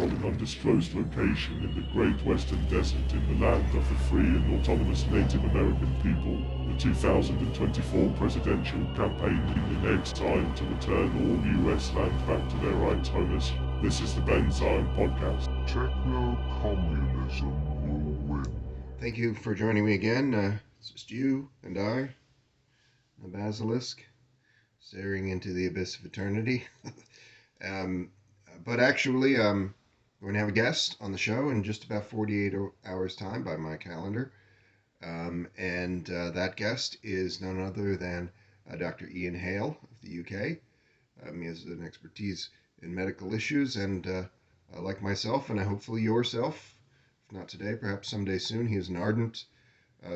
from an undisclosed location in the Great Western Desert in the land of the free and autonomous Native American people. The 2024 presidential campaign in its time to return all US land back to their rights owners. This is the Ben Zion Podcast. Techno-communism will win. Thank you for joining me again. It's just you and I, the basilisk, staring into the abyss of eternity. But actually, we're going to have a guest on the show in just about 48 hours' time by my calendar. And that guest is none other than Dr. Ian Hale of the UK. He has an expertise in medical issues, and like myself, and hopefully yourself, if not today, perhaps someday soon, he is an ardent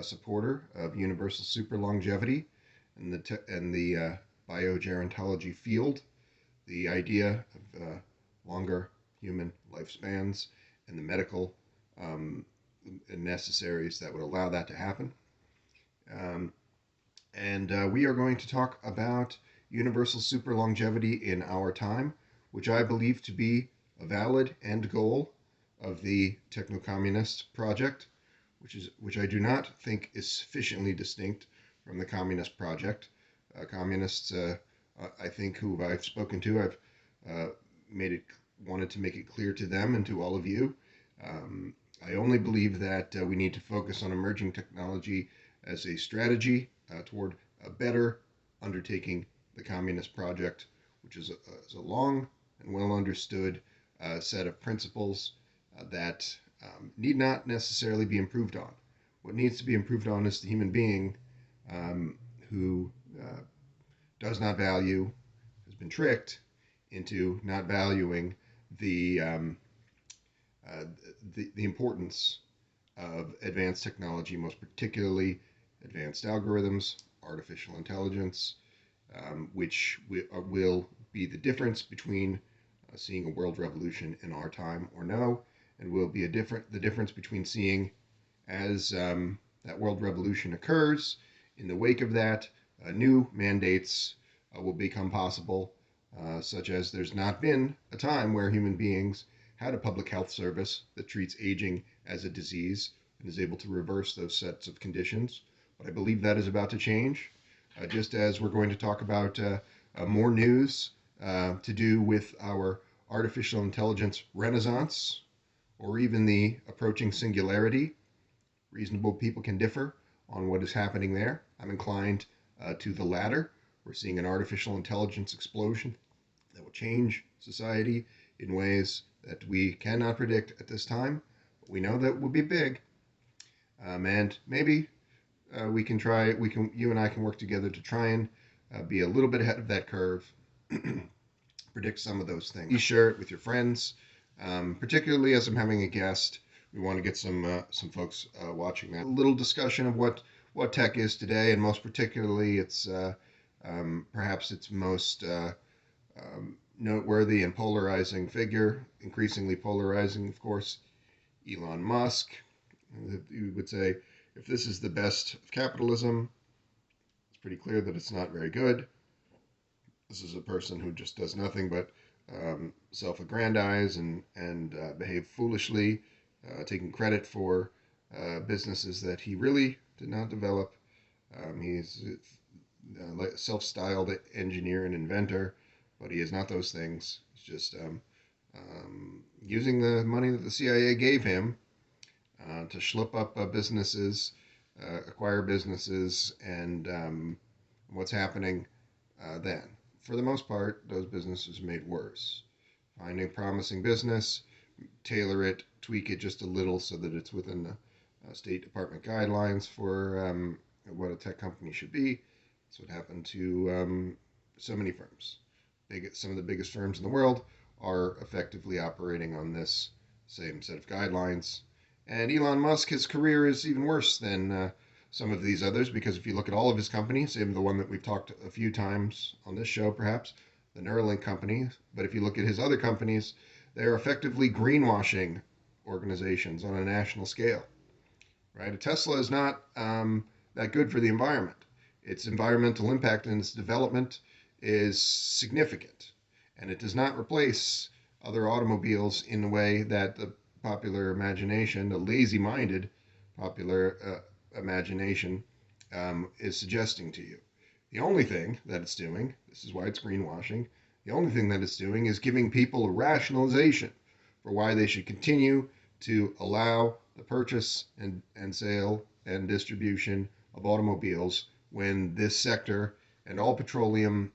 supporter of universal super longevity and the biogerontology field, the idea of longer human lifespans and the medical necessaries that would allow that to happen. And we are going to talk about universal super longevity in our time, which I believe to be a valid end goal of the techno-communist project, which I do not think is sufficiently distinct from the communist project. Communists, I think, who I've spoken to, I've wanted to make it clear to them and to all of you. I only believe that we need to focus on emerging technology as a strategy toward a better undertaking the communist project, which is a long and well understood set of principles that need not necessarily be improved on. What needs to be improved on is the human being who does not value, has been tricked into not valuing the importance of advanced technology, most particularly advanced algorithms, artificial intelligence, which will be the difference between seeing a world revolution in our time or no, and will be the difference between seeing as that world revolution occurs. In the wake of that, new mandates will become possible, such as there's not been a time where human beings had a public health service that treats aging as a disease and is able to reverse those sets of conditions. But I believe that is about to change, just as we're going to talk about more news to do with our artificial intelligence renaissance, or even the approaching singularity. Reasonable people can differ on what is happening there. I'm inclined to the latter. We're seeing an artificial intelligence explosion that will change society in ways that we cannot predict at this time. But we know that will be big. And maybe you and I can work together to try and be a little bit ahead of that curve, predict some of those things. Share it with your friends, particularly as I'm having a guest. We want to get some folks watching that. A little discussion of what tech is today, and most particularly its perhaps its most noteworthy and polarizing figure, increasingly polarizing, of course, Elon Musk. You would say, if this is the best of capitalism, it's pretty clear that it's not very good. This is a person who just does nothing but self-aggrandize and behave foolishly, taking credit for businesses that he really did not develop. He's a self-styled engineer and inventor, but he is not those things. He's just using the money that the CIA gave him to schlep up businesses, acquire businesses, and what's happening then. For the most part, those businesses are made worse. Find a promising business, tailor it, tweak it just a little so that it's within the State Department guidelines for what a tech company should be. That's what happened to so many firms. Some of the biggest firms in the world are effectively operating on this same set of guidelines. And Elon Musk, his career is even worse than some of these others, because if you look at all of his companies, even the one that we've talked a few times on this show, perhaps, the Neuralink company, but if you look at his other companies, they're effectively greenwashing organizations on a national scale, right? A Tesla is not that good for the environment. Its environmental impact and its development is significant, and it does not replace other automobiles in the way that the popular imagination, the lazy-minded popular imagination, is suggesting to you. The only thing that it's doing, this is why it's greenwashing, the only thing that it's doing is giving people a rationalization for why they should continue to allow the purchase and sale and distribution of automobiles when this sector and all petroleum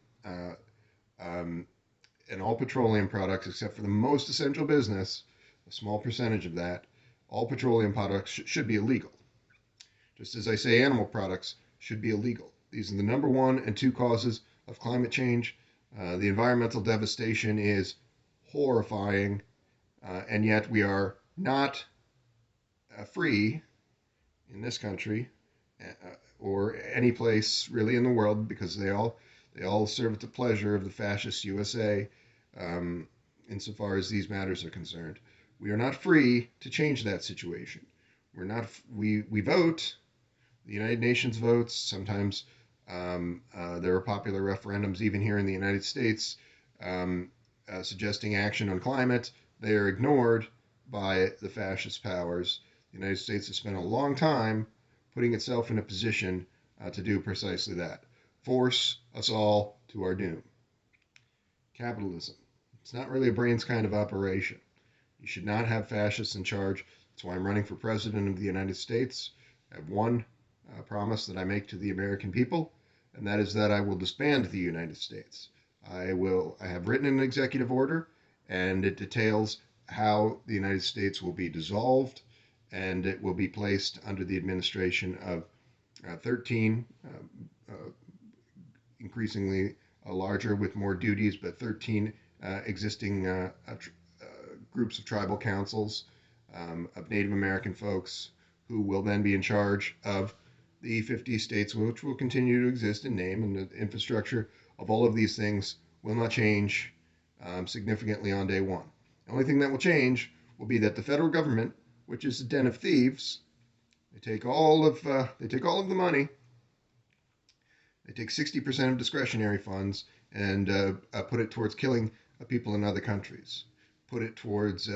products, except for the most essential business, a small percentage of that, all petroleum products should be illegal. Just as I say animal products should be illegal. These are the number one and two causes of climate change. The environmental devastation is horrifying, and yet we are not free in this country or any place really in the world, because they all serve at the pleasure of the fascist USA, insofar as these matters are concerned. We are not free to change that situation. We vote. The United Nations votes. Sometimes there are popular referendums, even here in the United States, suggesting action on climate. They are ignored by the fascist powers. The United States has spent a long time putting itself in a position to do precisely that. Force us all to our doom. Capitalism. It's not really a brains kind of operation. You should not have fascists in charge. That's why I'm running for president of the United States. I have one promise that I make to the American people, and that is that I will disband the United States. I have written an executive order, and it details how the United States will be dissolved, and it will be placed under the administration of 13, increasingly larger with more duties, but 13 existing groups of tribal councils of Native American folks who will then be in charge of the 50 states, which will continue to exist in name, and the infrastructure of all of these things will not change significantly on day one. The only thing that will change will be that the federal government, which is a den of thieves, they take all of the money. They take 60% of discretionary funds and put it towards killing people in other countries. Put it towards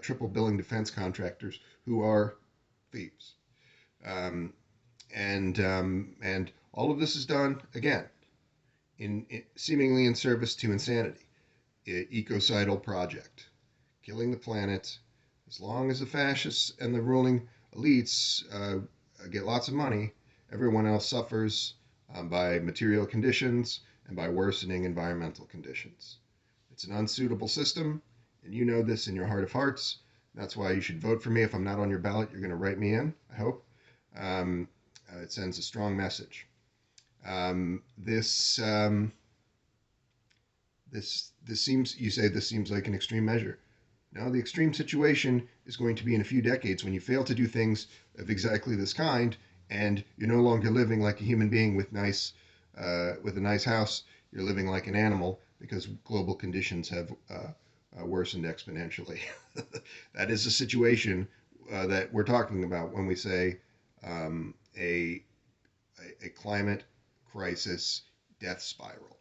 triple billing defense contractors who are thieves. And all of this is done, again, seemingly in service to insanity. Ecocidal project. Killing the planet. As long as the fascists and the ruling elites get lots of money, everyone else suffers by material conditions and by worsening environmental conditions. It's an unsuitable system, and you know this in your heart of hearts. That's why you should vote for me. If I'm not on your ballot, you're going to write me in, I hope. It sends a strong message. This seems, you say this seems like an extreme measure. No, the extreme situation is going to be in a few decades when you fail to do things of exactly this kind, and you're no longer living like a human being with a nice house. You're living like an animal because global conditions have worsened exponentially. That is the situation that we're talking about when we say a climate crisis death spiral.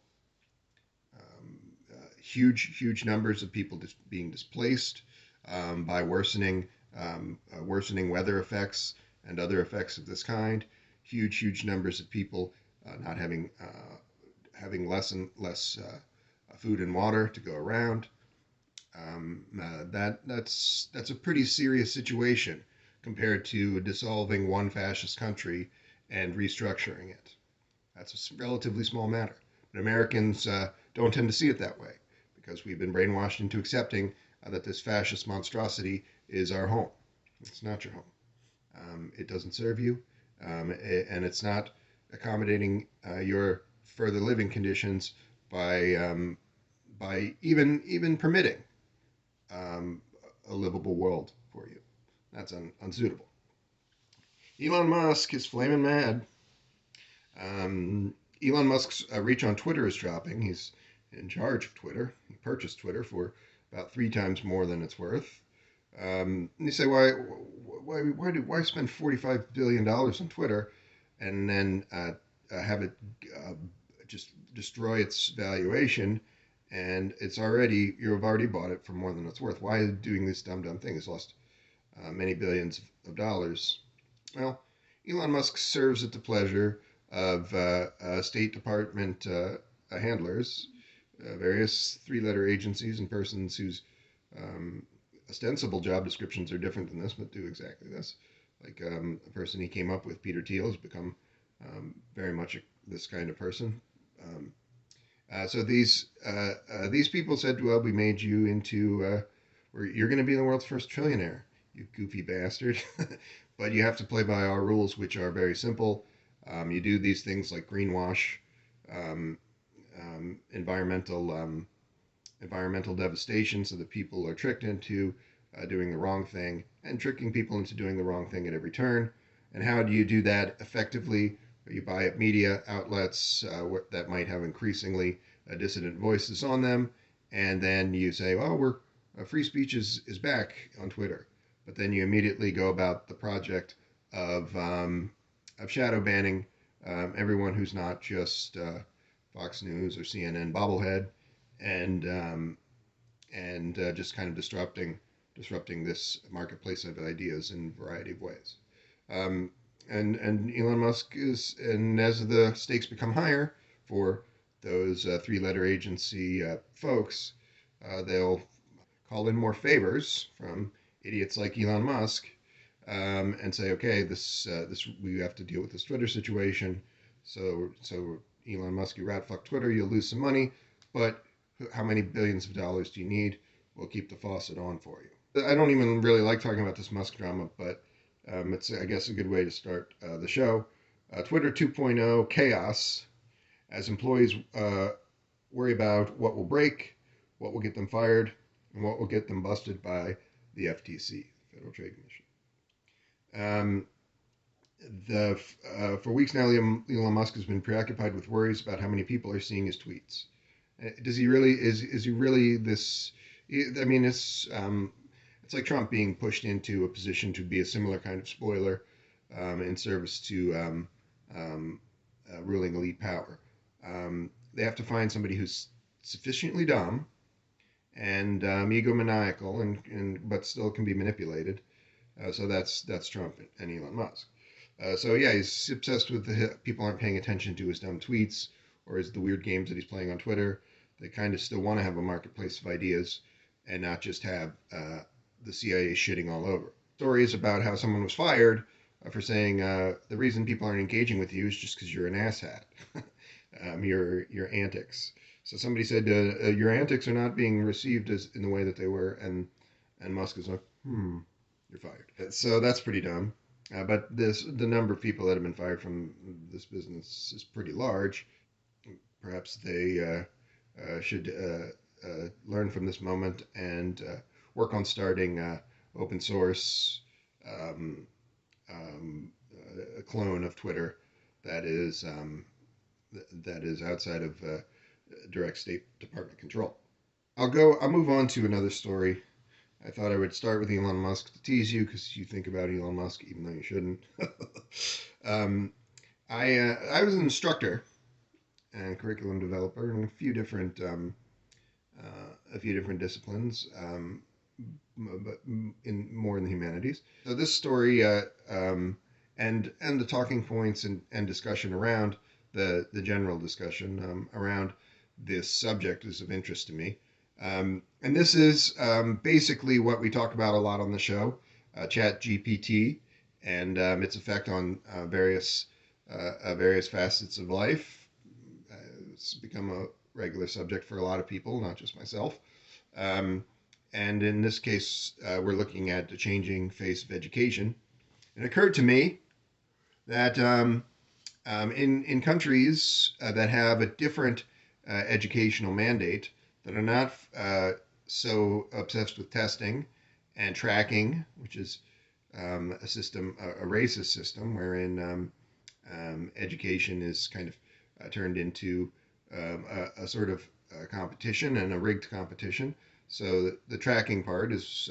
Huge numbers of people being displaced by worsening weather effects and other effects of this kind. Huge numbers of people not having less and less food and water to go around. That's a pretty serious situation compared to dissolving one fascist country and restructuring it. That's a relatively small matter. But Americans don't tend to see it that way, because we've been brainwashed into accepting that this fascist monstrosity is our home. It's not your home. It doesn't serve you, and it's not accommodating your further living conditions by even permitting a livable world for you. That's unsuitable. Elon Musk is flaming mad. Elon Musk's reach on Twitter is dropping. He's in charge of Twitter. He purchased Twitter for about 3 times more than it's worth. And you say, why spend $45 billion on Twitter and then have it just destroy its valuation and you've already bought it for more than it's worth. Why doing this dumb thing? It's lost many billions of dollars. Well, Elon Musk serves at the pleasure of State Department handlers, various three-letter agencies, and persons whose ostensible job descriptions are different than this, but do exactly this. Like a person he came up with, Peter Thiel, has become very much this kind of person. So these people said, "Well, we made you into, you're going to be the world's first trillionaire, you goofy bastard." But you have to play by our rules, which are very simple. You do these things like greenwash, um, environmental devastation, so that people are tricked into doing the wrong thing, and tricking people into doing the wrong thing at every turn. And how do you do that effectively? You buy up media outlets that might have increasingly dissident voices on them, and then you say, "Oh, we're free speech is back on Twitter," but then you immediately go about the project of shadow banning everyone who's not just Fox News or CNN bobblehead, and just kind of disrupting this marketplace of ideas in a variety of ways. Um, and Elon Musk and as the stakes become higher for those three-letter agency folks, they'll call in more favors from idiots like Elon Musk, and say, okay, this we have to deal with this Twitter situation. So Elon Musk, you rat fuck Twitter, you'll lose some money, but how many billions of dollars do you need? We'll keep the faucet on for you. I don't even really like talking about this Musk drama, but it's, I guess, a good way to start the show. Twitter 2.0 chaos, as employees worry about what will break, what will get them fired, and what will get them busted by the FTC, Federal Trade Commission. For weeks now, Elon Musk has been preoccupied with worries about how many people are seeing his tweets. Does he really? Is he really this? I mean, it's like Trump being pushed into a position to be a similar kind of spoiler in service to ruling elite power. They have to find somebody who's sufficiently dumb and egomaniacal, but still can be manipulated. So that's Trump and Elon Musk. So yeah, he's obsessed with people aren't paying attention to his dumb tweets or the weird games that he's playing on Twitter. They kind of still want to have a marketplace of ideas and not just have the CIA shitting all over. Stories about how someone was fired for saying the reason people aren't engaging with you is just because you're an asshat. Your antics. So somebody said your antics are not being received as in the way that they were, and Musk is like, you're fired. So that's pretty dumb. But the number of people that have been fired from this business is pretty large. Perhaps they should learn from this moment and work on starting open source a clone of Twitter that is outside of direct State Department control. I'll move on to another story. I thought I would start with Elon Musk to tease you because you think about Elon Musk even though you shouldn't. I was an instructor and curriculum developer in a few different disciplines, but more in the humanities. So this story and the talking points and discussion around the general discussion around this subject is of interest to me. And this is basically what we talk about a lot on the show, ChatGPT and its effect on various facets of life. It's become a regular subject for a lot of people, not just myself. And in this case, we're looking at the changing face of education. It occurred to me that in countries that have a different educational mandate, that are not so obsessed with testing and tracking, which is a system, a racist system, wherein education is kind of turned into a sort of competition and a rigged competition. So the tracking part is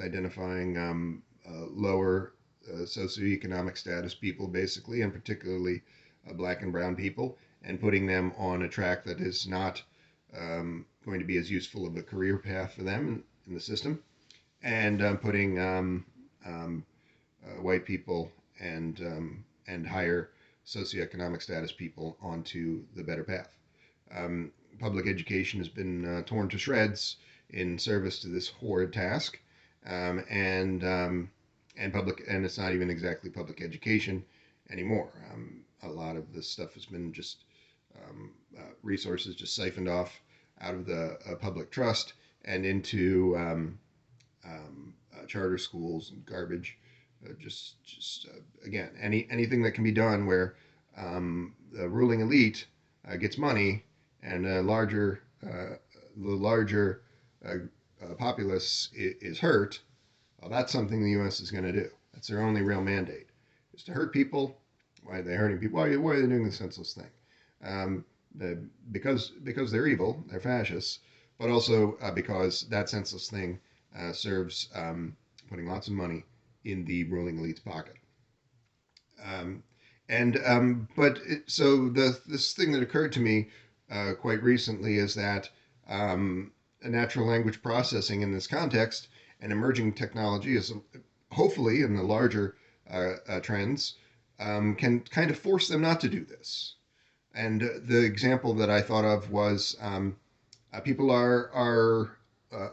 identifying lower socioeconomic status people, basically, and particularly black and brown people, and putting them on a track that is not going to be as useful of a career path for them in the system, and putting white people and higher socioeconomic status people onto the better path. Public education has been torn to shreds in service to this horrid task, and it's not even exactly public education anymore. A lot of this stuff has been just resources just siphoned off out of the public trust and into charter schools and garbage. Again, anything that can be done where the ruling elite gets money and the larger populace is hurt. Well, that's something the U.S. is going to do. That's their only real mandate, is to hurt people. Why are they hurting people? Why are they doing the senseless thing? Because they're evil, they're fascists, but also because that senseless thing serves putting lots of money in the ruling elite's pocket. So this thing that occurred to me quite recently is that a natural language processing in this context and emerging technology is hopefully in the larger trends can kind of force them not to do this. And the example that I thought of was people are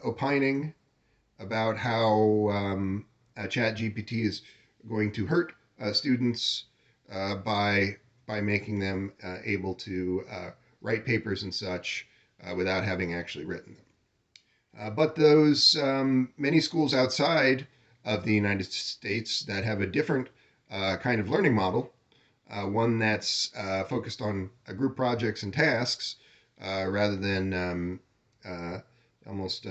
opining about how ChatGPT is going to hurt students by making them able to write papers and such without having actually written them. But those many schools outside of the United States that have a different kind of learning model, one that's focused on group projects and tasks rather than almost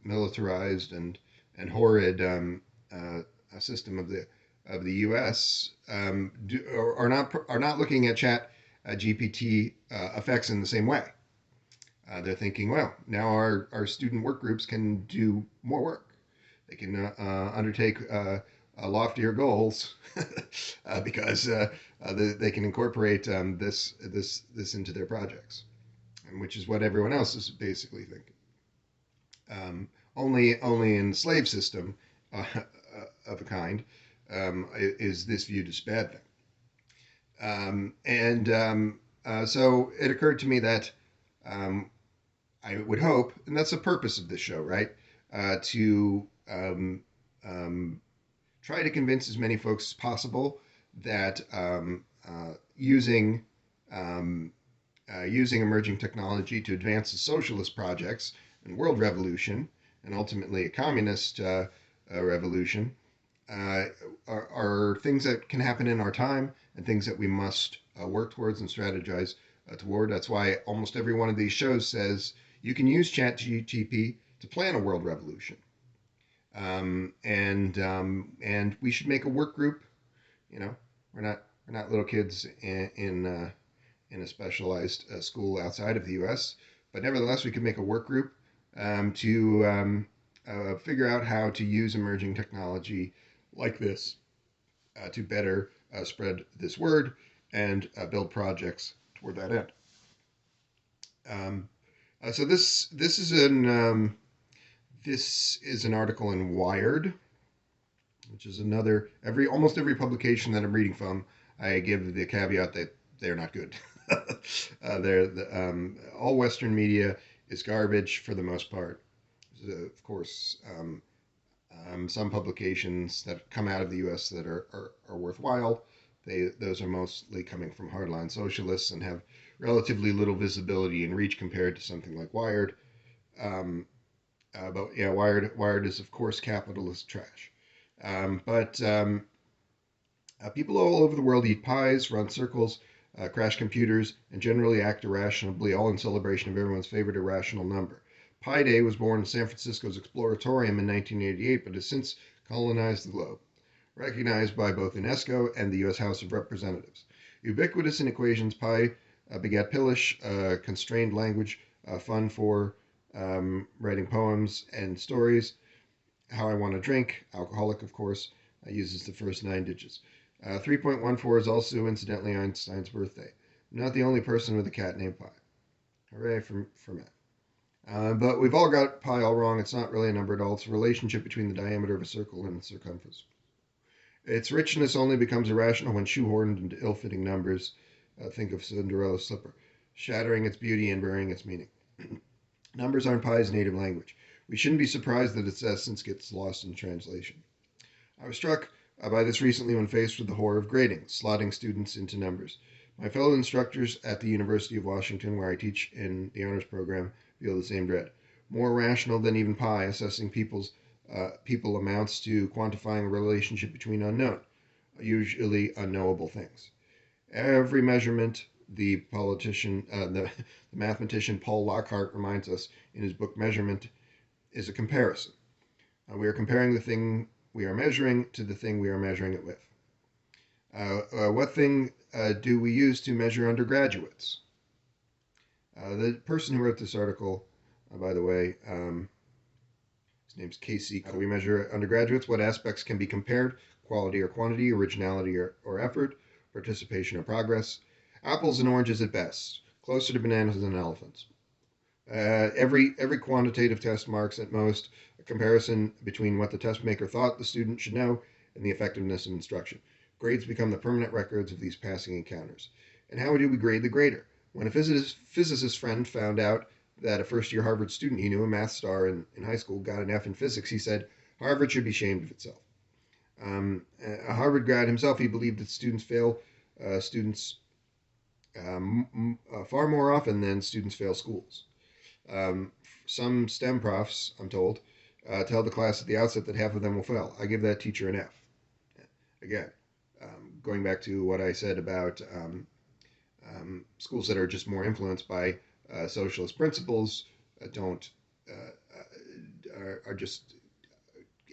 militarized and horrid system of the U.S. Are not looking at ChatGPT effects in the same way. They're thinking, well, now our student work groups can do more work. They can undertake loftier goals because they can incorporate this into their projects, and which is what everyone else is basically thinking. Only in the slave system of a kind is this viewed as a bad thing. So it occurred to me that I would hope, and that's the purpose of this show, right? To try to convince as many folks as possible that using emerging technology to advance the socialist projects and world revolution, and ultimately a communist revolution, are things that can happen in our time and things that we must work towards and strategize toward. That's why almost every one of these shows says you can use ChatGPT to plan a world revolution. And we should make a work group. You know, we're not little kids in a specialized school outside of the U.S., but nevertheless, we could make a work group to figure out how to use emerging technology like this to better spread this word and build projects toward that end. So this is an article in Wired, which is almost every publication that I'm reading from, I give the caveat that they're not good. All Western media is garbage for the most part. Of course, some publications that come out of the U.S. that are worthwhile. Those are mostly coming from hardline socialists and have relatively little visibility and reach compared to something like Wired. But yeah, Wired is of course capitalist trash. People all over the world eat pies, run circles, crash computers, and generally act irrationally, all in celebration of everyone's favorite irrational number. Pi Day was born in San Francisco's Exploratorium in 1988, but has since colonized the globe, recognized by both UNESCO and the U.S. House of Representatives. Ubiquitous in equations, pi begat pillish, constrained language, fun for writing poems and stories. How I Want to Drink, alcoholic, of course, uses the first 9 digits. 3.14 is also, incidentally, Einstein's birthday. I'm not the only person with a cat named Pi. Hooray for men. But we've all got pi all wrong. It's not really a number at all. It's a relationship between the diameter of a circle and its circumference. Its richness only becomes irrational when shoehorned into ill-fitting numbers. Think of Cinderella's slipper, shattering its beauty and burying its meaning. Numbers aren't pi's native language. We shouldn't be surprised that its essence gets lost in translation. I was struck by this recently when faced with the horror of grading, slotting students into numbers. My fellow instructors at the University of Washington, where I teach in the honors program, feel the same dread. More rational than even pi, assessing people amounts to quantifying a relationship between usually unknowable things. Every measurement, the mathematician Paul Lockhart reminds us in his book Measurement, is a comparison. We are comparing the thing we are measuring to the thing we are measuring it with. What thing do we use to measure undergraduates? The person who wrote this article, by the way, his name's Casey. How do we measure undergraduates? What aspects can be compared? Quality or quantity, originality or effort, participation or progress. Apples and oranges at best, closer to bananas than elephants. Every quantitative test marks at most a comparison between what the test maker thought the student should know and the effectiveness of instruction. Grades become the permanent records of these passing encounters. And how do we grade the grader? When a physicist friend found out that a first-year Harvard student he knew, a math star in high school, got an F in physics, he said, Harvard should be ashamed of itself. A Harvard grad himself, he believed that students fail far more often than students fail schools. Some STEM profs, I'm told, tell the class at the outset that half of them will fail. I give that teacher an F. Again, going back to what I said about schools that are just more influenced by socialist principles, are just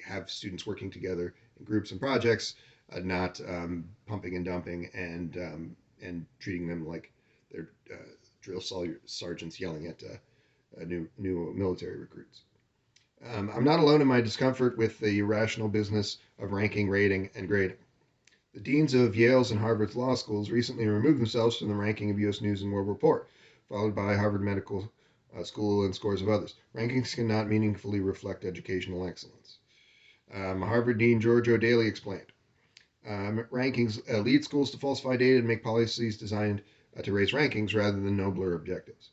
have students working together in groups and projects, not pumping and dumping and treating them like they're drill sergeants yelling at new military recruits. I'm not alone in my discomfort with the irrational business of ranking, rating, and grading. The deans of Yale's and Harvard's law schools recently removed themselves from the ranking of U.S. News and World Report, followed by Harvard Medical School and scores of others. Rankings cannot meaningfully reflect educational excellence. Harvard Dean George O'Daly explained. Rankings lead schools to falsify data and make policies designed to raise rankings rather than nobler objectives.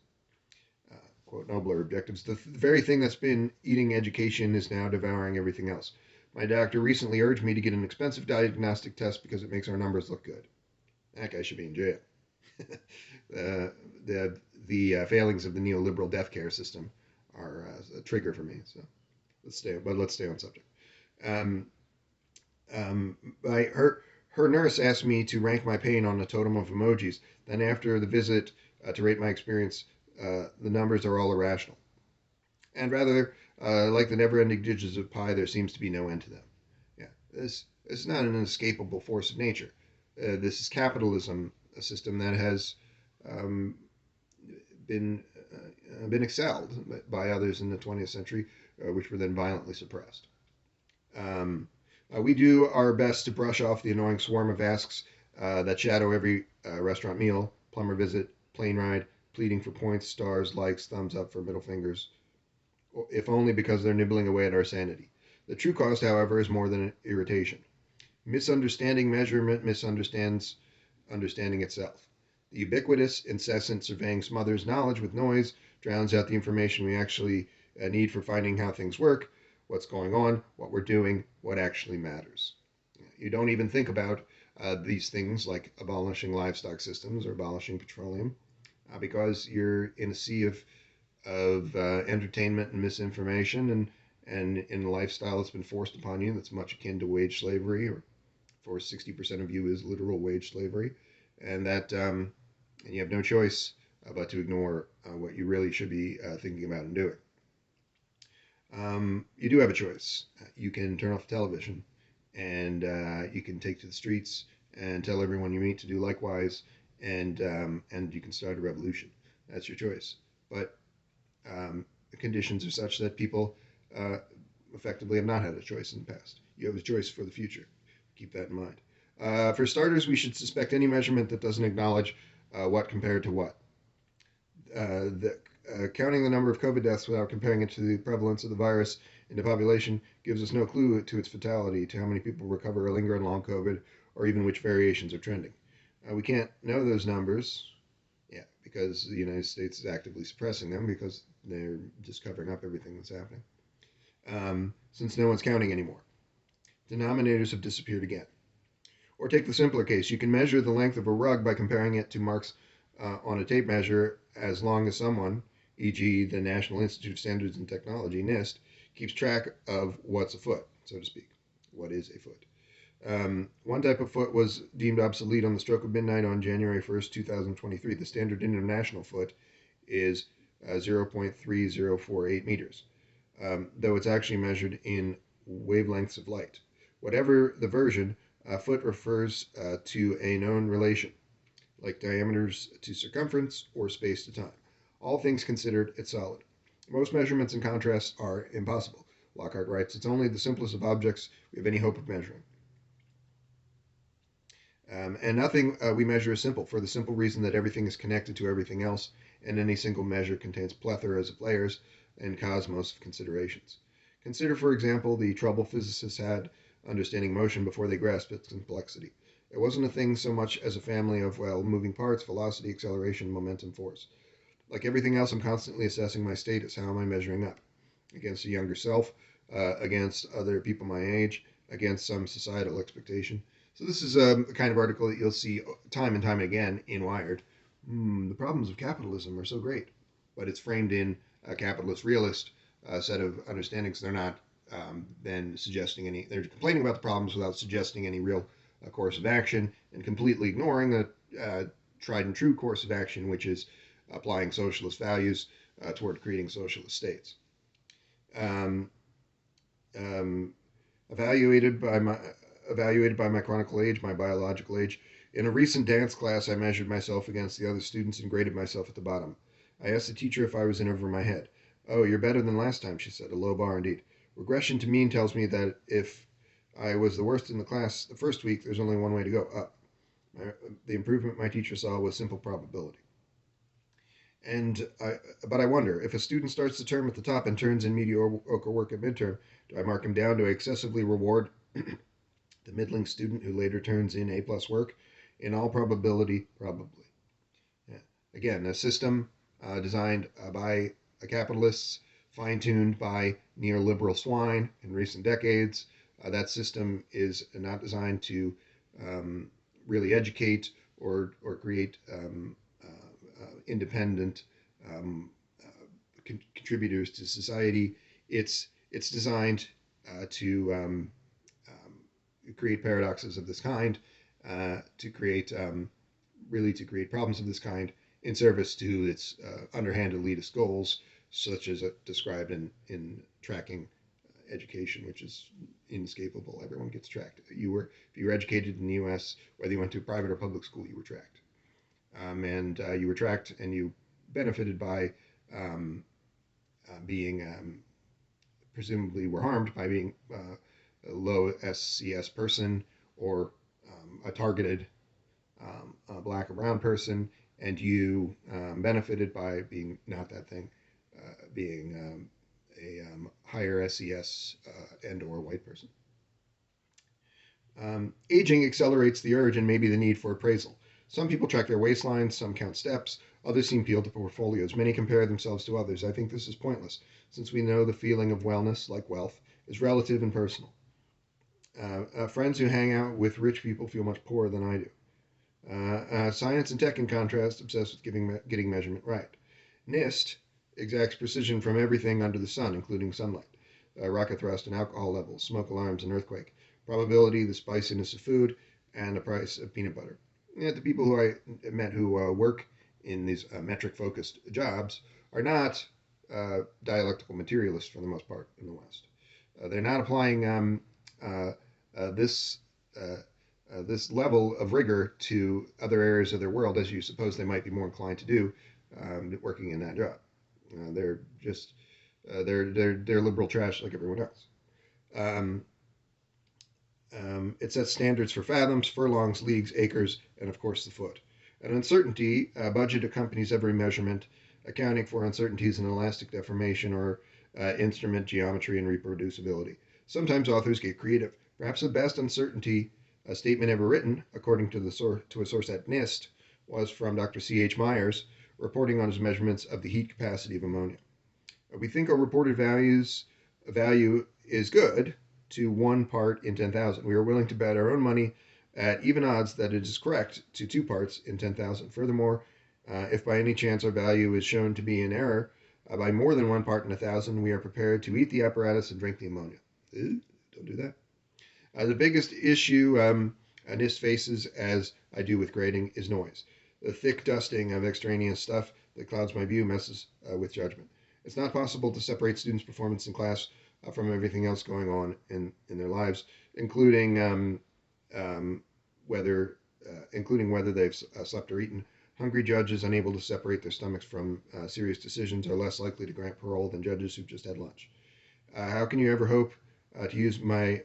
Quote, nobler objectives. The very thing that's been eating education is now devouring everything else. My doctor recently urged me to get an expensive diagnostic test because it makes our numbers look good. That guy should be in jail. The failings of the neoliberal death care system are a trigger for me. So let's stay on subject. Her nurse asked me to rank my pain on a totem of emojis. Then after the visit to rate my experience, the numbers are all irrational. And rather, like the never-ending digits of pi, there seems to be no end to them. Yeah, this is not an inescapable force of nature. This is capitalism, a system that has been excelled by others in the 20th century, which were then violently suppressed. We do our best to brush off the annoying swarm of asks that shadow every restaurant meal, plumber visit, plane ride, pleading for points, stars, likes, thumbs up for middle fingers, if only because they're nibbling away at our sanity. The true cost, however, is more than irritation. Misunderstanding measurement misunderstands understanding itself. The ubiquitous, incessant surveying smothers knowledge with noise, drowns out the information we actually need for finding how things work, what's going on, what we're doing, what actually matters. You don't even think about these things like abolishing livestock systems or abolishing petroleum because you're in a sea of entertainment and misinformation and in a lifestyle that's been forced upon you that's much akin to wage slavery, or for 60% of you is literal wage slavery, and that and you have no choice but to ignore what you really should be thinking about and doing. You do have a choice. You can turn off the television, and you can take to the streets and tell everyone you meet to do likewise, and you can start a revolution. That's your choice. But the conditions are such that people effectively have not had a choice in the past. You have a choice for the future. Keep that in mind. For starters, we should suspect any measurement that doesn't acknowledge what compared to what. Counting the number of COVID deaths without comparing it to the prevalence of the virus in the population gives us no clue to its fatality, to how many people recover or linger in long COVID, or even which variations are trending. We can't know those numbers, because the United States is actively suppressing them because they're just covering up everything that's happening. Since no one's counting anymore. Denominators have disappeared again. Or take the simpler case. You can measure the length of a rug by comparing it to marks on a tape measure as long as someone, e.g. the National Institute of Standards and Technology, NIST, keeps track of what's a foot, so to speak. What is a foot? One type of foot was deemed obsolete on the stroke of midnight on January 1st, 2023. The standard international foot is 0.3048 meters, though it's actually measured in wavelengths of light. Whatever the version, a foot refers to a known relation, like diameters to circumference or space to time. All things considered, it's solid. Most measurements, in contrast, are impossible. Lockhart writes, it's only the simplest of objects we have any hope of measuring. And nothing we measure is simple, for the simple reason that everything is connected to everything else, and any single measure contains plethoras of layers and cosmos of considerations. Consider, for example, the trouble physicists had understanding motion before they grasped its complexity. It wasn't a thing so much as a family of, moving parts, velocity, acceleration, momentum, force. Like everything else, I'm constantly assessing my status. How am I measuring up? Against a younger self, against other people my age, against some societal expectation. So this is a kind of article that you'll see time and time again in Wired. The problems of capitalism are so great, but it's framed in a capitalist realist set of understandings. They're not then suggesting any, they're complaining about the problems without suggesting any real course of action, and completely ignoring the tried and true course of action, which is applying socialist values toward creating socialist states. Evaluated by my chronicle age, my biological age. In a recent dance class, I measured myself against the other students and graded myself at the bottom. I asked the teacher if I was in over my head. Oh, you're better than last time, she said, a low bar indeed. Regression to mean tells me that if I was the worst in the class the first week, there's only one way to go, up. The improvement my teacher saw was simple probability. But I wonder, if a student starts the term at the top and turns in mediocre work at midterm, do I mark him down? Do I excessively reward the middling student who later turns in A+ work? In all probability, probably. Yeah. Again, a system designed by capitalists, fine-tuned by neoliberal swine in recent decades. That system is not designed to really educate or create independent contributors to society. It's designed to create paradoxes of this kind, to create problems of this kind in service to its underhand elitist goals, such as described in tracking education, which is inescapable. Everyone gets tracked. If you were educated in the U.S., whether you went to private or public school, you were tracked. And you were tracked, and you benefited by being, presumably were harmed by being a low SCS person, or a targeted black or brown person, and you benefited by being not that thing, being a higher SES and or white person. Aging accelerates the urge and maybe the need for appraisal. Some people track their waistlines, some count steps, others seem peeled to portfolios. Many compare themselves to others. I think this is pointless, since we know the feeling of wellness, like wealth, is relative and personal. Friends who hang out with rich people feel much poorer than I do. Science and tech, in contrast, obsessed with getting measurement right. NIST exacts precision from everything under the sun, including sunlight, rocket thrust and alcohol levels, smoke alarms and earthquake, probability, the spiciness of food, and the price of peanut butter. The people who I met who work in these metric-focused jobs are not dialectical materialists for the most part in the West. They're not applying this level of rigor to other areas of their world, as you suppose they might be more inclined to do working in that job. They're just they're liberal trash like everyone else. It sets standards for fathoms, furlongs, leagues, acres, and of course the foot. An uncertainty budget accompanies every measurement accounting for uncertainties in elastic deformation or instrument geometry and reproducibility. Sometimes authors get creative. Perhaps the best uncertainty statement ever written, according to a source at NIST, was from Dr. C.H. Myers, reporting on his measurements of the heat capacity of ammonia. We think our reported value is good to 1 part in 10,000. We are willing to bet our own money at even odds that it is correct to 2 parts in 10,000. Furthermore, if by any chance our value is shown to be in error by more than 1 part in 1,000, we are prepared to eat the apparatus and drink the ammonia. Don't do that. The biggest issue NIST faces, as I do with grading, is noise. The thick dusting of extraneous stuff that clouds my view messes with judgment. It's not possible to separate students' performance in class from everything else going on in their lives, including whether they've slept or eaten. Hungry judges unable to separate their stomachs from serious decisions are less likely to grant parole than judges who've just had lunch. How can you ever hope to use my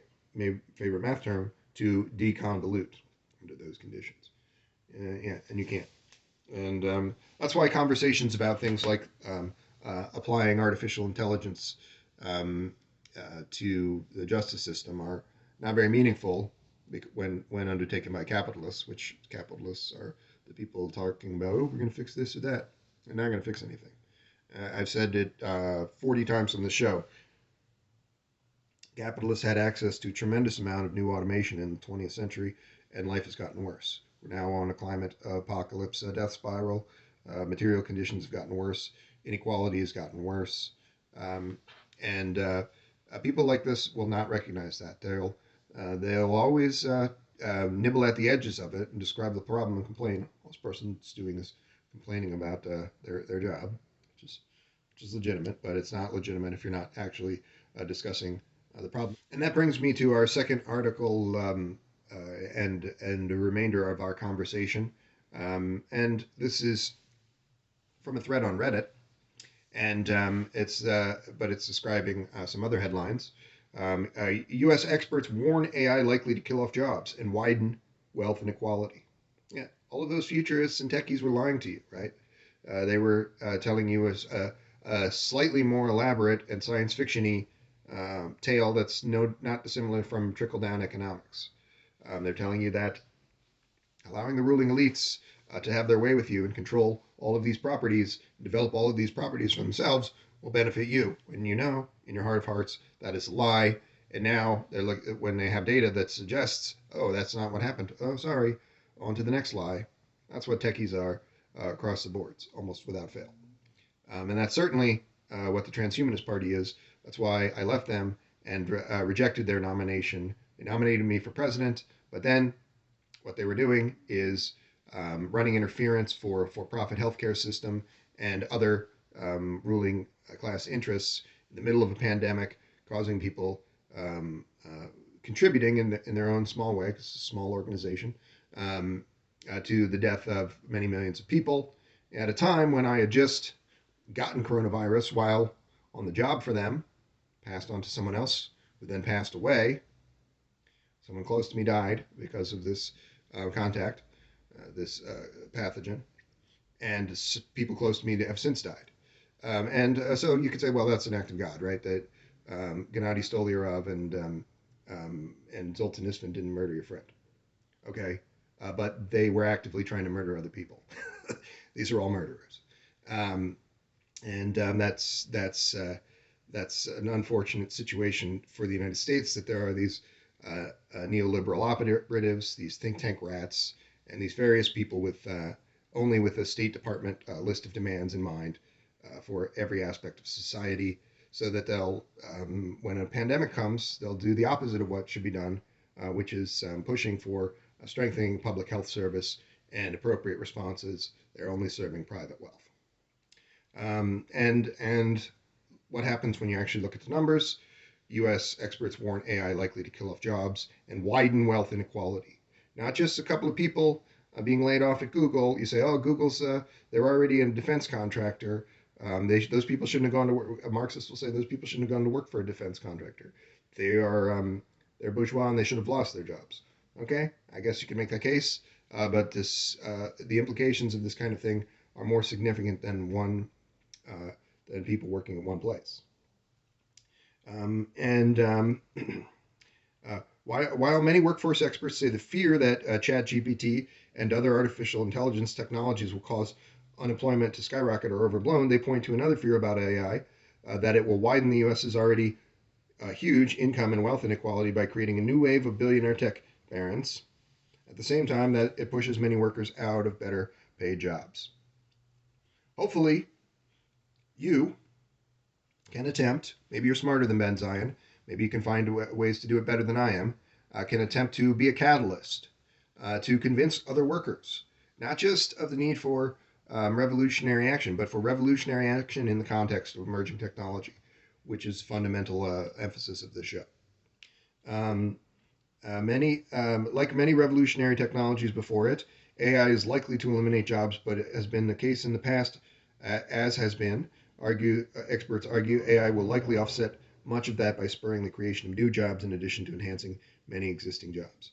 favorite math term to deconvolute under those conditions? Yeah, and you can't. And that's why conversations about things like applying artificial intelligence to the justice system are not very meaningful when undertaken by capitalists, which capitalists are the people talking about, oh, we're going to fix this or that. They're not going to fix anything. I've said it 40 times on the show. Capitalists had access to a tremendous amount of new automation in the 20th century, and life has gotten worse. We're now on a climate apocalypse, a death spiral. Material conditions have gotten worse. Inequality has gotten worse. And people like this will not recognize that. They'll always nibble at the edges of it and describe the problem and complain. All this person's doing is complaining about their job, which is legitimate, but it's not legitimate if you're not actually discussing the problem. And that brings me to our second article and the remainder of our conversation. And this is from a thread on Reddit, and it's describing some other headlines. U.S. experts warn AI likely to kill off jobs and widen wealth inequality. Yeah, all of those futurists and techies were lying to you, right? They were telling you a slightly more elaborate and science fiction-y tale that's not dissimilar from trickle-down economics. They're telling you that allowing the ruling elites to have their way with you and control all of these properties, develop all of these properties for themselves, will benefit you. When you know, in your heart of hearts, that is a lie. And now, when they have data that suggests, oh, that's not what happened. Oh, sorry. On to the next lie. That's what techies are across the boards, almost without fail. And that's certainly what the Transhumanist Party is. That's why I left them and rejected their nomination. They nominated me for president, but then what they were doing is running interference for a for-profit healthcare system and other ruling class interests in the middle of a pandemic, causing people contributing in their own small way, because it's a small organization, to the death of many millions of people at a time when I had just gotten coronavirus while on the job for them, passed on to someone else, who then passed away. Someone close to me died because of this contact, this pathogen, and people close to me have since died. So you could say, well, that's an act of God, right? That Gennady Stolyarov and Zoltan Isfin didn't murder your friend. Okay, but they were actively trying to murder other people. These are all murderers, that's an unfortunate situation for the United States, that there are these neoliberal operatives, these think tank rats, and these various people with only with a State Department list of demands in mind for every aspect of society, so that they'll, when a pandemic comes, they'll do the opposite of what should be done, which is pushing for strengthening public health service and appropriate responses. They're only serving private wealth. And what happens when you actually look at the numbers? U.S. experts warn AI likely to kill off jobs and widen wealth inequality. Not just a couple of people being laid off at Google. You say, oh, Google's, they're already a defense contractor. Those people shouldn't have gone to work. A Marxist will say those people shouldn't have gone to work for a defense contractor. They're bourgeois and they should have lost their jobs. Okay, I guess you can make that case, but the implications of this kind of thing are more significant than one than people working at one place. And while many workforce experts say the fear that ChatGPT and other artificial intelligence technologies will cause unemployment to skyrocket are overblown, they point to another fear about AI, that it will widen the US's already huge income and wealth inequality by creating a new wave of billionaire tech barons, at the same time that it pushes many workers out of better paid jobs. Hopefully, you can attempt, maybe you're smarter than Ben Zion, maybe you can find ways to do it better than I am, can attempt to be a catalyst to convince other workers, not just of the need for revolutionary action, but for revolutionary action in the context of emerging technology, which is fundamental emphasis of this show. Like many revolutionary technologies before it, AI is likely to eliminate jobs, but it has been the case in the past, as has been. Experts argue AI will likely offset much of that by spurring the creation of new jobs in addition to enhancing many existing jobs.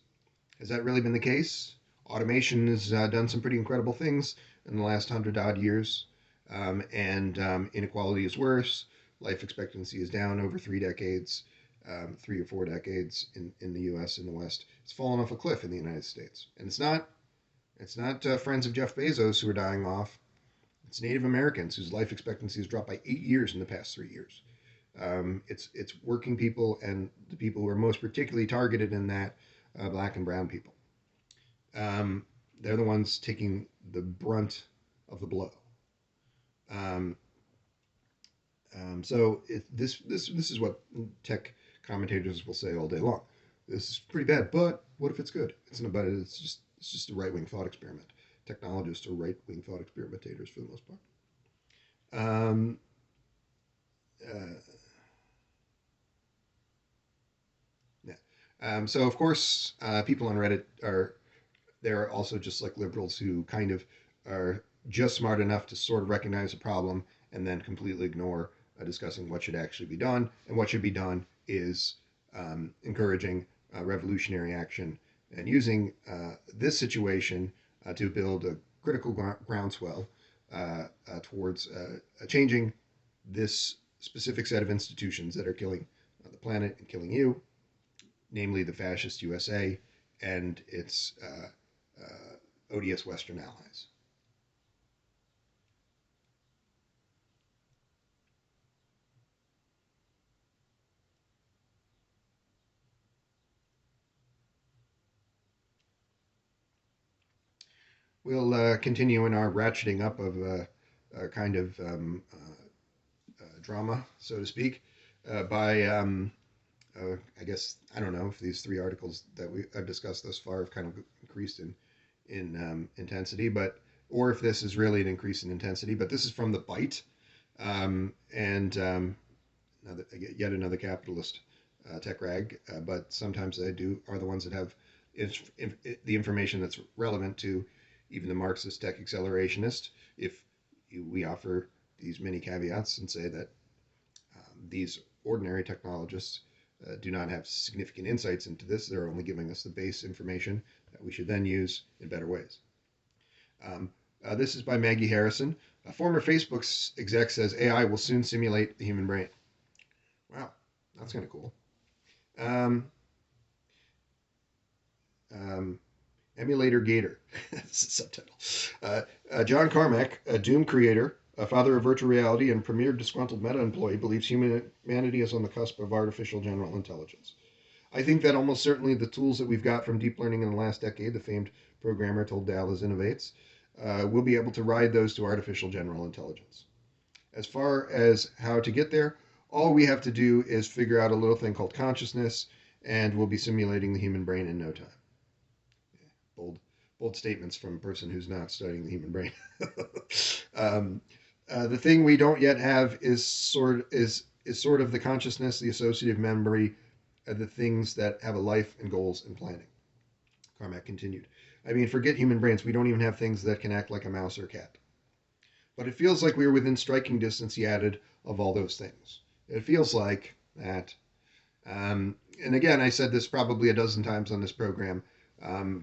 Has that really been the case? Automation has done some pretty incredible things in the last 100-odd years, and inequality is worse. Life expectancy is down over 3 decades, 3 or 4 decades in the U.S. and the West. It's fallen off a cliff in the United States, and it's not friends of Jeff Bezos who are dying off. It's Native Americans whose life expectancy has dropped by 8 years in the past 3 years. It's working people and the people who are most particularly targeted in that, black and brown people. They're the ones taking the brunt of the blow. So this is what tech commentators will say all day long. This is pretty bad, but what if it's good? It's not bad. It's just a right-wing thought experiment. Technologists are right-wing thought experimentators for the most part. So of course, people on Reddit they're also just like liberals who kind of are just smart enough to sort of recognize a problem and then completely ignore discussing what should actually be done. And what should be done is encouraging revolutionary action and using this situation to build a critical groundswell towards changing this specific set of institutions that are killing the planet and killing you, namely the fascist USA and its odious Western allies. We'll continue in our ratcheting up of a kind of drama, so to speak, by I guess, I don't know if these 3 articles that I've discussed thus far have kind of increased in intensity, or if this is really an increase in intensity. But this is from the Byte, and yet another capitalist tech rag. But sometimes they are the ones that have the information that's relevant to even the Marxist Tech Accelerationist. If we offer these many caveats and say that these ordinary technologists do not have significant insights into this, they're only giving us the base information that we should then use in better ways. This is by Maggie Harrison. A former Facebook exec says AI will soon simulate the human brain. Wow, that's kind of cool. Emulator Gator. That's the subtitle. John Carmack, a Doom creator, a father of virtual reality, and premier disgruntled Meta employee, believes humanity is on the cusp of artificial general intelligence. I think that almost certainly the tools that we've got from deep learning in the last decade, the famed programmer told Dallas Innovates, will be able to ride those to artificial general intelligence. As far as how to get there, all we have to do is figure out a little thing called consciousness, and we'll be simulating the human brain in no time. Bold statements from a person who's not studying the human brain. The thing we don't yet have is sort of the consciousness, the associative memory, the things that have a life and goals and planning. Carmack continued. I mean, forget human brains. We don't even have things that can act like a mouse or a cat. But it feels like we are within striking distance, he added, of all those things. It feels like that. And again, I said this probably a dozen times on this program.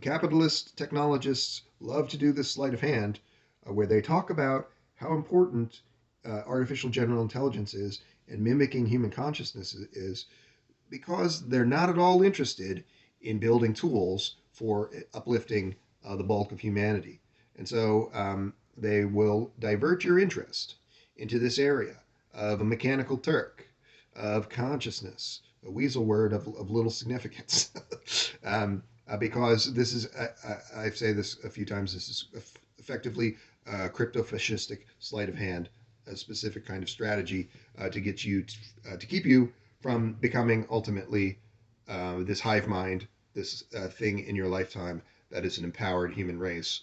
Capitalist technologists love to do this sleight of hand where they talk about how important artificial general intelligence is and mimicking human consciousness is because they're not at all interested in building tools for uplifting the bulk of humanity. And so they will divert your interest into this area of a mechanical Turk, of consciousness, a weasel word of little significance. Because this is, I've said this a few times, this is effectively crypto-fascistic sleight of hand, a specific kind of strategy to get you, to keep you from becoming ultimately this hive mind, this thing in your lifetime that is an empowered human race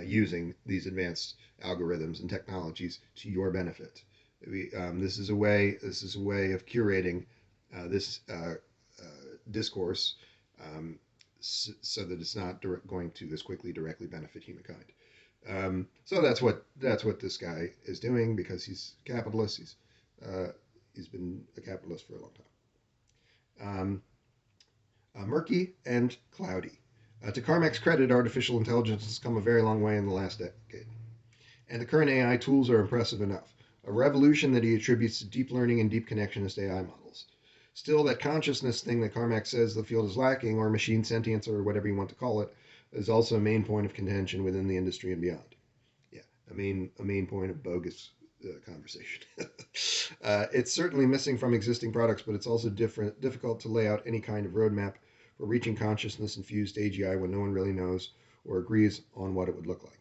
using these advanced algorithms and technologies to your benefit. This is a way of curating this discourse so that it's not going to as quickly directly benefit humankind. So that's what this guy is doing because he's a capitalist. He's been a capitalist for a long time. Murky and cloudy. To Carmack's credit, artificial intelligence has come a very long way in the last decade. And the current AI tools are impressive enough. A revolution that he attributes to deep learning and deep connectionist AI models. Still, that consciousness thing that Carmack says the field is lacking, or machine sentience, or whatever you want to call it, is also a main point of contention within the industry and beyond. Yeah, a main point of bogus conversation. It's certainly missing from existing products, but it's also difficult to lay out any kind of roadmap for reaching consciousness-infused AGI when no one really knows or agrees on what it would look like.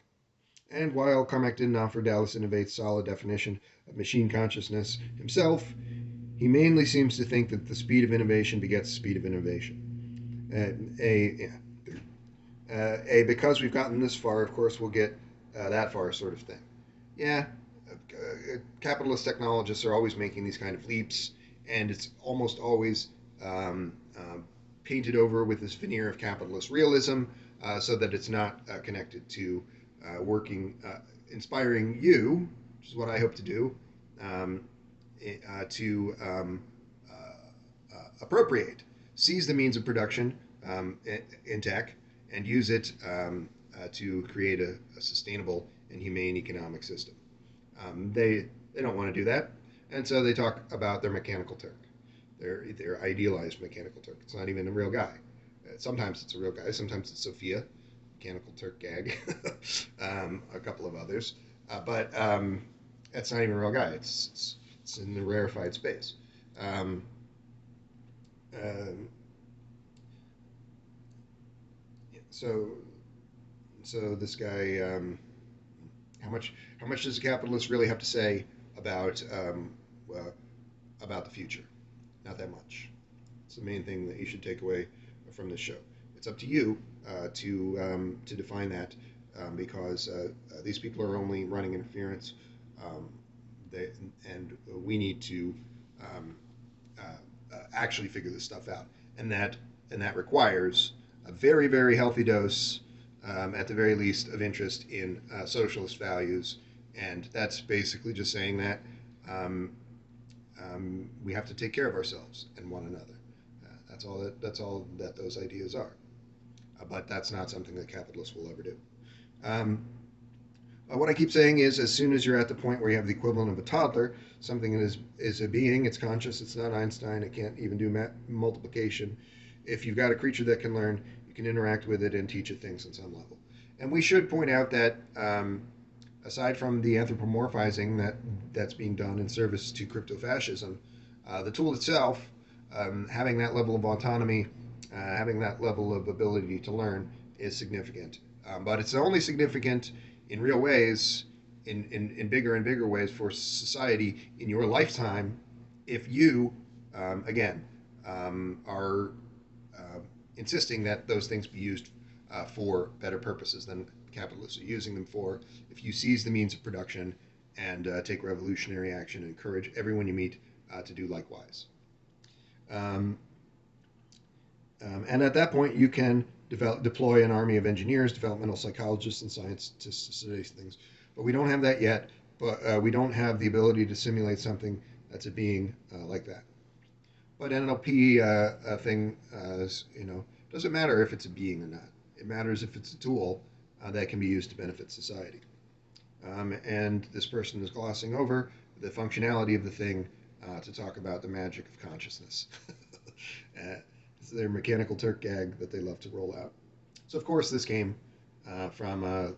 And while Carmack didn't offer Dallas Innovate's solid definition of machine consciousness himself, he mainly seems to think that the speed of innovation begets the speed of innovation. Because we've gotten this far, of course, we'll get that far sort of thing. Yeah, capitalist technologists are always making these kind of leaps, and it's almost always painted over with this veneer of capitalist realism so that it's not connected to inspiring you, which is what I hope to do, to appropriate, seize the means of production in tech, and use it to create a sustainable and humane economic system. They don't want to do that, and so they talk about their mechanical Turk, their idealized mechanical Turk. It's not even a real guy. Sometimes it's a real guy. Sometimes it's Sophia, mechanical Turk gag, a couple of others, but that's not even a real guy. It's in the rarefied space. So this guy, how much does a capitalist really have to say about the future? Not that much. It's the main thing that you should take away from this show. It's up to you to define that because these people are only running interference, and we need to actually figure this stuff out, and that requires a very, very healthy dose, at the very least, of interest in socialist values, and that's basically just saying that we have to take care of ourselves and one another. That's all that those ideas are. But that's not something that capitalists will ever do. What I keep saying is, as soon as you're at the point where you have the equivalent of a toddler, something that is a being, it's conscious, it's not Einstein, it can't even do multiplication. If you've got a creature that can learn, you can interact with it and teach it things on some level. And we should point out that aside from the anthropomorphizing that's being done in service to crypto-fascism, the tool itself, having that level of autonomy, having that level of ability to learn is significant. But it's only significant in real ways, in bigger and bigger ways for society in your lifetime, if you, again, are insisting that those things be used for better purposes than capitalists are using them for. If you seize the means of production and take revolutionary action and encourage everyone you meet to do likewise. And at that point, you can deploy an army of engineers, developmental psychologists, and scientists to study things. But we don't have that yet. But we don't have the ability to simulate something that's a being like that. But NLP thing, doesn't matter if it's a being or not. It matters if it's a tool that can be used to benefit society. And this person is glossing over the functionality of the thing to talk about the magic of consciousness. It's their mechanical Turk gag that they love to roll out. So, of course, this came from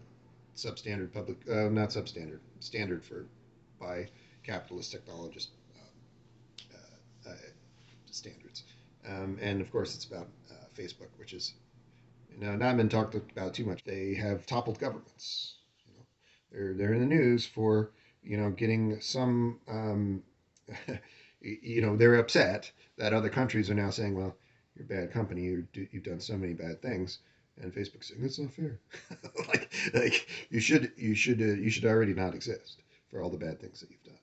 substandard public, not substandard, standard for by capitalist technologist uh, standards. And of course, it's about Facebook, which is not been talked about too much. They have toppled governments. They're in the news for getting some. They're upset that other countries are now saying, "Well, you're a bad company. You've done so many bad things." And Facebook's saying that's not fair. like you should already not exist for all the bad things that you've done.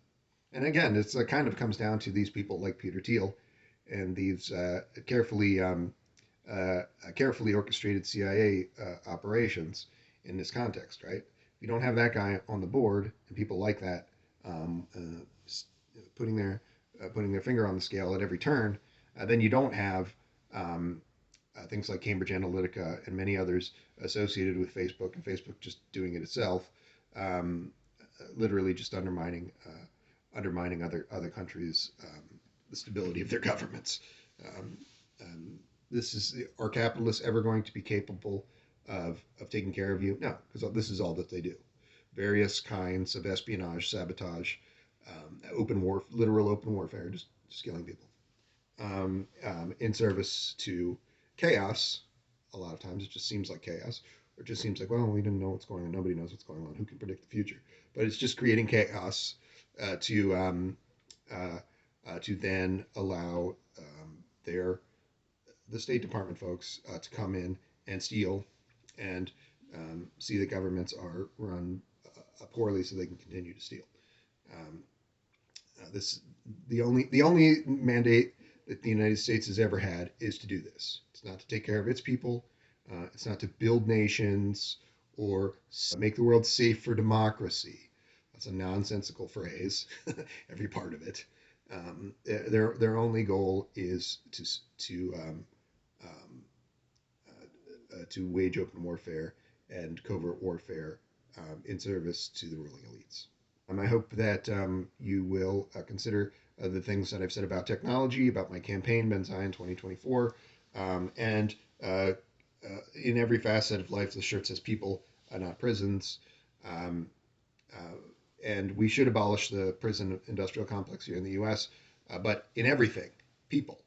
And again, it's kind of comes down to these people like Peter Thiel and these carefully orchestrated CIA operations in this context, right? If you don't have that guy on the board and people like that putting their finger on the scale at every turn, then you don't have things like Cambridge Analytica and many others associated with Facebook, and Facebook just doing it itself, literally just undermining other countries, the stability of their governments. Are capitalists ever going to be capable of taking care of you? No, because this is all that they do. Various kinds of espionage, sabotage, literal open warfare, just killing people, in service to chaos. A lot of times it just seems like chaos, or it just seems like, well, we didn't know what's going on. Nobody knows what's going on. Who can predict the future? But it's just creating chaos to then allow the State Department folks to come in and steal and see that governments are run poorly so they can continue to steal. The only mandate that the United States has ever had is to do this. It's not to take care of its people. It's not to build nations or make the world safe for democracy. That's a nonsensical phrase. Every part of it. Their only goal is to wage open warfare and covert warfare in service to the ruling elites. I hope that you will consider the things that I've said about technology, about my campaign, Ben Zion 2024, and in every facet of life, the shirt says people, not prisons. And we should abolish the prison industrial complex here in the U.S., but in everything, people.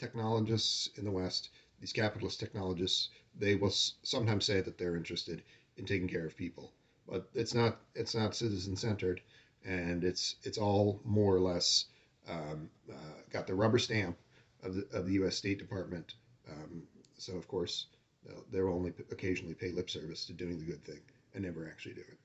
Technologists in the West, these capitalist technologists, they will sometimes say that they're interested in taking care of people, but it's not citizen-centered, and it's all more or less got the rubber stamp of the U.S. State Department. So of course they'll only occasionally pay lip service to doing the good thing and never actually do it.